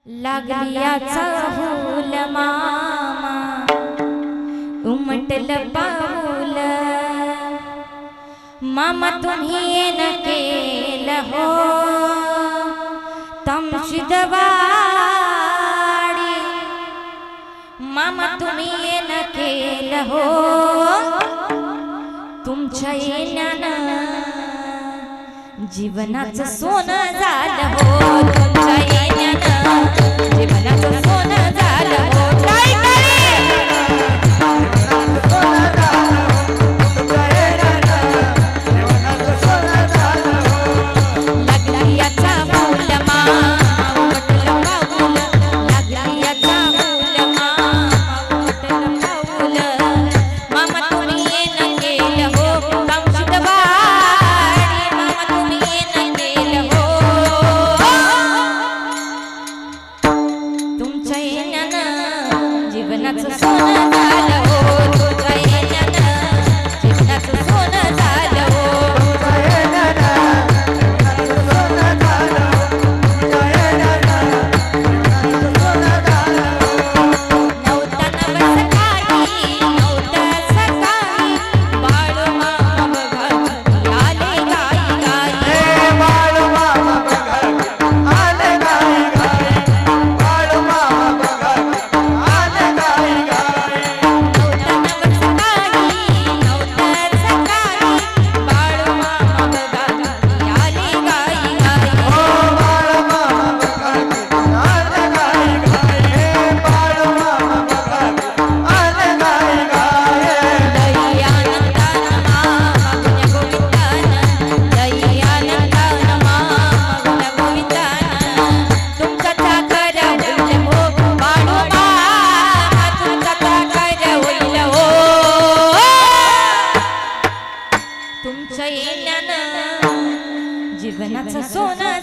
लागलियाचा फूल मामा उमटलं पाऊल मामा तुम्ही न केलं हो तमशिदवाडी मामा तुम्ही न केलं हो तुमच्या येण्यानं जीवनाचं सोनं झालं हो तुमच्या येण्यानं जीवनाचं सोनं झालं हो काय जीवनाचं सोनं झालं हो तुझ्या येण्यानं जीवनाचं सोनं झालं हो जीवनाचं सोनं